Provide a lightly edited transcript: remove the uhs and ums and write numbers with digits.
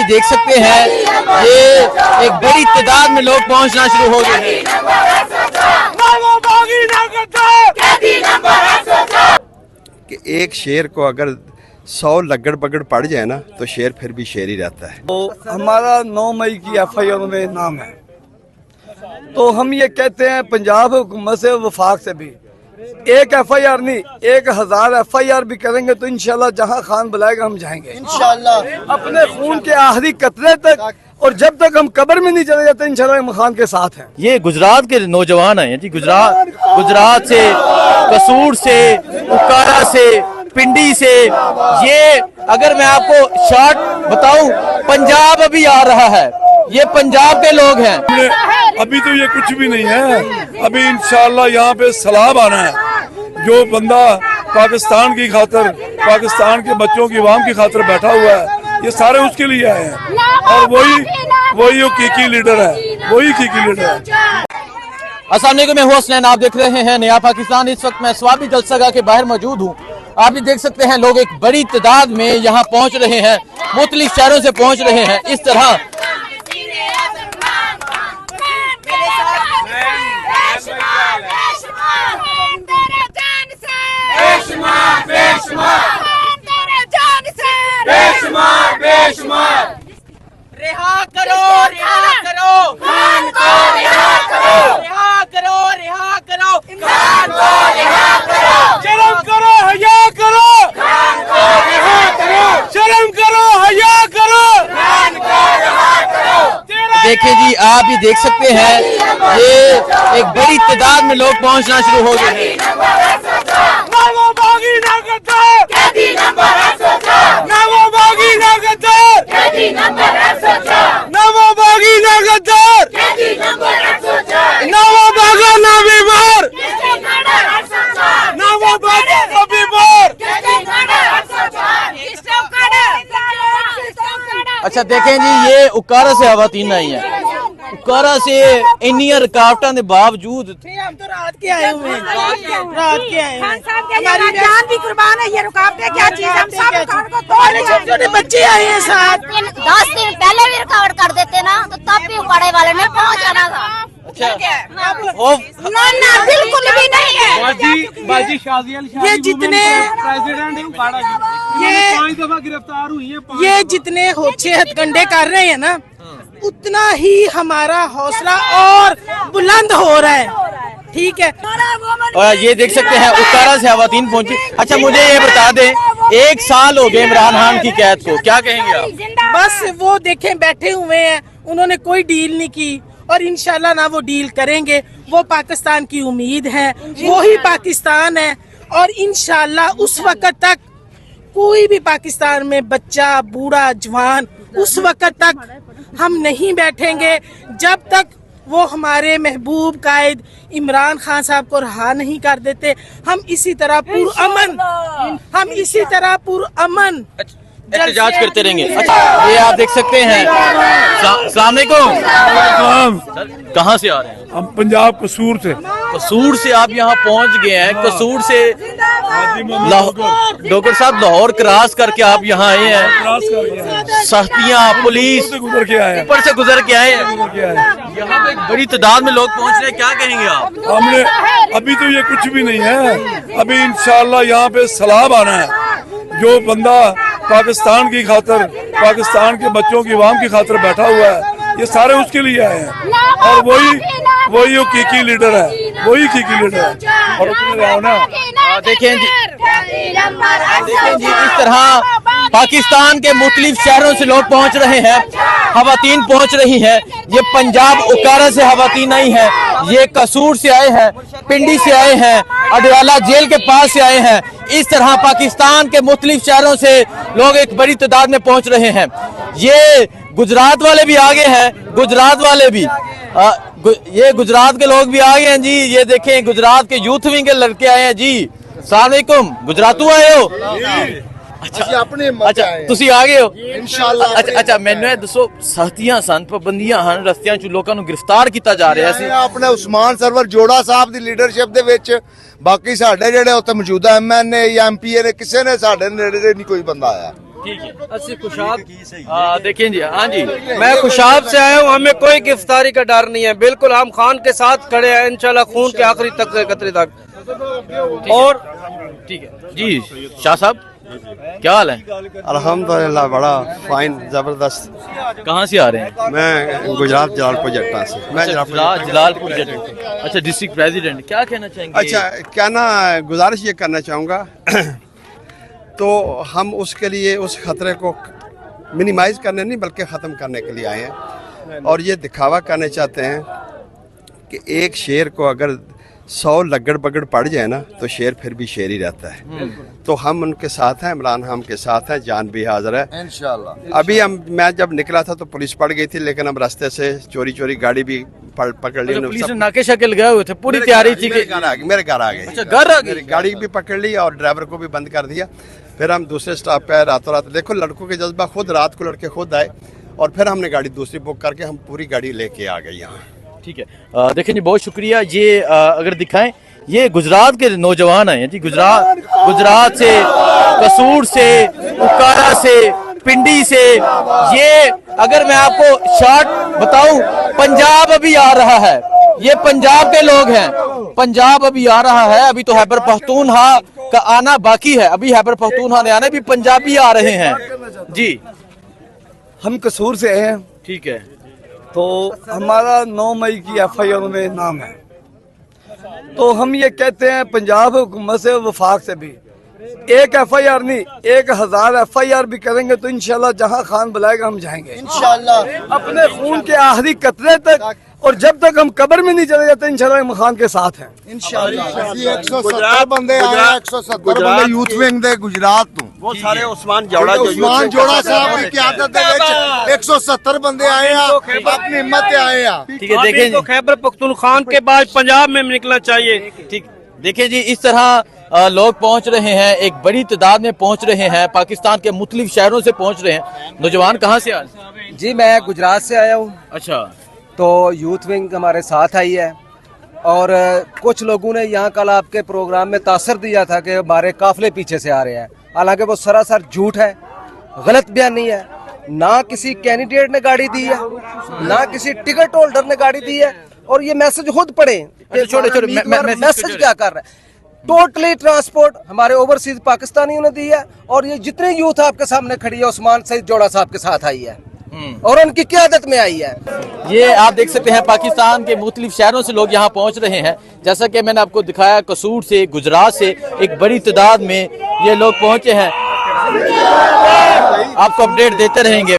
देख सकते हैं ये एक बड़ी तादाद में लोग पहुंचना शुरू हो गए हैं। कि एक शेर को अगर 100 लगड़ बगड़ पड़ जाए ना तो शेर फिर भी शेर ही रहता है। तो हमारा 9 मई की FIR में नाम है, तो हम ये कहते हैं पंजाब हुकूमत से वफाक से भी एक FIR नहीं 1000 FIR भी करेंगे तो इंशाल्लाह जहां खान बुलाएगा हम जाएंगे इंशाल्लाह अपने खून के आखिरी कतरे तक, और जब तक हम कब्र में नहीं चले जाते इंशाल्लाह हम खान के साथ हैं। ये गुजरात के नौजवान हैं जी, गुजरात से, कसूर से, उकारा से, पिंडी से। ये अगर मैं आपको शॉर्ट बताऊं, पंजाब अभी आ रहा है, ये पंजाब के लोग हैं। अभी तो ये कुछ भी नहीं है, अभी इंशाल्लाह यहाँ पे सलाब आना है। जो बंदा पाकिस्तान की खातर, पाकिस्तान के बच्चों की आवाम की खातर बैठा हुआ है, ये सारे उसके लिए आए हैं, और वही हकीकी लीडर है, वही हकीकी लीडर है। अस्सलाम वालेकुम, मैं हूं हसनैन, आप देख रहे हैं नया पाकिस्तान। इस वक्त मैं स्वाबी जलसगाह के बाहर मौजूद हूं। आप भी देख सकते हैं लोग एक बड़ी तादाद में यहाँ पहुंच रहे हैं, मुख्तलिफ शहरों से पहुंच रहे हैं। इस तरह रिहा करो, रिहा करो खान को, रिहा करो, रिहा करो, रिहा करो खान को, रिहा करो, शर्म करो, हया करो खान को, रिहा करो, शर्म करो, हया करो खान को, रिहा करो। देखें जी, आप भी देख सकते हैं ये एक बड़ी तादाद में लोग पहुंचना शुरू हो गए हैं। अच्छा देखें जी, ये उकारा से खवातीन आई है, उकारा से इन्नियां रुकावटां दे बावजूद हम तो रात के आए हुए हैं, रात के आए हैं, हमारी जान भी कुर्बान है। ये रुकावटें क्या चीज, हम सब खान को तोड़, छोटे छोटे बच्चे आए हैं साथ। 10 दिन पहले भी रुकावट कर देते ना तो तब भी उपाड़े वाले ने पहुंच जाना था। ना बिल्कुल भी नहीं है। बाजी शाजिया ये जितने प्रेसिडेंट उखाड़ा ये 5 दफा गिरफ्तार हुई है। ये जितने होच्छे हथकंडे कर रहे हैं ना, उतना ही हमारा हौसला और बुलंद हो रहा है, ठीक है। और ये देख सकते हैं उकारा से खवातीन पहुंची। अच्छा मुझे ये बता दें, 1 साल हो गए इमरान खान की कैद को, क्या कहेंगे आप? बस वो देखें बैठे हुए हैं, उन्होंने कोई डील नहीं की और इंशाल्लाह ना वो डील करेंगे। वो पाकिस्तान की उम्मीद है, वो ही पाकिस्तान है, और इंशाल्लाह उस वक्त तक कोई भी पाकिस्तान में बच्चा, बूढ़ा, जवान, उस वक्त तक हम नहीं बैठेंगे जब तक वो हमारे महबूब कायद इमरान खान साहब को रहा नहीं कर देते। हम इसी तरह पुरअमन एहतजाज करते रहेंगे। अच्छा ये आप देख सकते हैं। अस्सलाम वालेकुम, कहाँ से आ रहे हैं? हम पंजाब कसूर से। कसूर से आप यहाँ पहुँच गए हैं। कसूर से डॉक्टर साहब लाहौर क्रॉस करके आप यहाँ आए हैं। सख्तियाँ, पुलिस गुजर के आए, ऊपर से गुजर के आए हैं। यहाँ पे एक बड़ी तादाद में लोग पहुँच रहे हैं, क्या कहेंगे आप? हमने अभी तो ये कुछ भी नहीं है, अभी इंशाल्लाह यहाँ पे सलाब आना है। जो बंदा पाकिस्तान की खातर, पाकिस्तान के बच्चों की आवाम की खातर बैठा हुआ है, ये सारे उसके लिए आए हैं, और वही हकीकी लीडर है, वही हकीकी लीडर है। और देखें जी, इस तरह पाकिस्तान के मुख्तलिफ शहरों से लोग पहुंच रहे हैं, खवातीन पहुंच रही हैं। ये पंजाब उकारा से खवातीन आई हैं, ये कसूर से आए हैं, पिंडी से आए हैं, अडयाला जेल के पास से आए हैं। इस तरह पाकिस्तान के मुख्तलिफ शहरों से लोग एक बड़ी तादाद में पहुंच रहे हैं। ये गुजरात वाले भी आगे हैं, गुजरात वाले भी ये गुजरात के लोग भी आगे हैं जी। ये देखें गुजरात के यूथ विंग के लड़के आए हैं जी। अस्सलाम वालेकुम, गुजरातू आए हो? अच्छा ਤੁਸੀਂ ਆ ਗਏ ਹੋ ਇਨਸ਼ਾਅੱਲਾ। ਅੱਛਾ ਮੈਨੂੰ ਇਹ ਦੱਸੋ, ਸਖਤੀਆਂ ਸਨ, ਪਾਬੰਦੀਆਂ ਹਨ, ਰਸਤਿਆਂ 'ਚ ਲੋਕਾਂ ਨੂੰ ਗ੍ਰਿਫਤਾਰ ਕੀਤਾ ਜਾ ਰਿਹਾ ਸੀ। ਆਪਣੇ ਉਸਮਾਨ ਸਰਵਰ ਜੋੜਾ ਸਾਹਿਬ ਦੀ ਲੀਡਰਸ਼ਿਪ ਦੇ ਵਿੱਚ, ਬਾਕੀ ਸਾਡੇ ਜਿਹੜੇ ਉੱਥੇ ਮੌਜੂਦਾ MNA ਜਾਂ MPA ਨੇ, ਕਿਸੇ ਨੇ ਸਾਡੇ ਨੇੜੇ ਨਹੀਂ ਕੋਈ ਬੰਦਾ ਆਇਆ। ठीक है। अस्सी खुशाब देखिए जी, हाँ जी, मैं खुशाब से आया हूँ, हमें कोई गिरफ्तारी का डर नहीं है, बिल्कुल हम खान के साथ खड़े हैं इंशाल्लाह खून के आखिरी तक कतरे तक। और ठीक है जी। शाह साहब क्या हाल है? अल्हम्दुलिल्लाह बड़ा फाइन जबरदस्त। कहाँ से आ रहे हैं? मैं गुजरात जलालपुर जट्टा से। मैं जलालपुर जट। अच्छा, डिस्ट्रिक्ट प्रेसिडेंट, क्या कहना चाहेंगे? अच्छा, क्या ना गुजारिश ये करना चाहूँगा तो हम उसके लिए उस खतरे को मिनिमाइज करने नहीं बल्कि ख़त्म करने के लिए आए हैं, और ये दिखावा करने चाहते हैं कि एक शेर को अगर 100 लगड़ बगड़ पड़ जाए ना तो शेर फिर भी शेर ही रहता है। तो हम उनके साथ हैं, इमरान हम के साथ हैं, जान भी हाजिर है इंशाल्लाह। अभी मैं जब निकला था तो पुलिस पड़ गई थी, लेकिन हम रास्ते से चोरी गाड़ी भी पकड़ ली। पुलिस ने नाके शाके लगाए हुए थे, पूरी तैयारी थी कि मेरे घर आ गई। अच्छा, घर आ गई? गाड़ी भी पकड़ ली और ड्राइवर को भी बंद कर दिया। फिर हम दूसरे स्टॉप पे आए रातों रात। देखो लड़कों के जज्बा, खुद रात को लड़के खुद आए और फिर हमने गाड़ी दूसरी बुक करके हम पूरी गाड़ी लेके आ गए यहाँ। ठीक है। देखिए जी, बहुत शुक्रिया। ये अगर दिखाएं, ये गुजरात के नौजवान आए हैं जी, गुजरात से, कसूर से, उकारा से, पिंडी से। ये अगर मैं आपको शॉर्ट बताऊं, पंजाब अभी आ रहा है, ये पंजाब के लोग हैं, पंजाब अभी आ रहा है। अभी तो खैबर पख्तूनख्वा का आना बाकी है, अभी खैबर पख्तूनख्वा ने आना, भी पंजाबी आ रहे हैं जी। हम कसूर से हैं, ठीक है। तो हमारा 9 मई की FIR में नाम है। तो हम ये कहते हैं पंजाब हुकूमत से, वफाक से भी, एक FIR नहीं 1000 FIR भी करेंगे तो इंशाल्लाह जहां खान बुलाएगा हम जाएंगे इंशाल्लाह, अपने खून के आखिरी कतरे तक। और जब तक हम कब्र में नहीं चले जाते इंशाल्लाह हम खान के साथ हैं इंशाल्लाह। 170 ਬੰਦੇ ਆਏ ਆ, 170 ਬੰਦੇ ਯੂਥ ਵਿੰਗ ਦੇ ਗੁਜਰਾਤ ਤੋਂ। वो सारे उस्मान जोड़ा ਉਸਮਾਨ ਜੋੜਾ ਸਾਹਿਬ ਦੀ ਕਿਆਦਤ ਦੇ ਵਿੱਚ 170 ਬੰਦੇ ਆਏ ਆ, ਆਪਣੀ ਹਿੰਮਤ ਤੇ आए ਆ। ठीक है, देखें तो खैबर पख्तूनख्वा के बाद पंजाब में निकलना चाहिए। ठीक, देखिए जी, इस तरह लोग पहुंच रहे हैं, एक बड़ी तादाद में पहुंच रहे हैं, पाकिस्तान के मुख्तलिफ शहरों से पहुंच रहे हैं। नौजवान कहाँ से आए? जी मैं गुजरात से आया हूँ। अच्छा, तो यूथ विंग हमारे साथ आई है और कुछ लोगों ने यहाँ कल आपके प्रोग्राम में तासर दिया था कि हमारे काफिले पीछे से आ रहे हैं, हालांकि वो सरासर झूठ है, गलत बयानी है। ना किसी कैंडिडेट ने गाड़ी दी है, ना किसी टिकट होल्डर ने गाड़ी दी है। और ये मैसेज खुद पढ़े, मैसेज क्या कर रहा है। टोटली ट्रांसपोर्ट हमारे ओवरसीज पाकिस्तानियों ने दी है, और ये जितने यूथ आपके सामने खड़ी है उस्मान सईद जोड़ा साहब के साथ आई है और उनकी क़यादत में आई है। ये आप देख सकते हैं, पाकिस्तान के मुख्तलिफ शहरों से लोग यहाँ पहुँच रहे हैं। जैसा कि मैंने आपको दिखाया, कसूर से, गुजरात से एक बड़ी तादाद में ये लोग पहुँचे हैं। आपको अपडेट देते रहेंगे।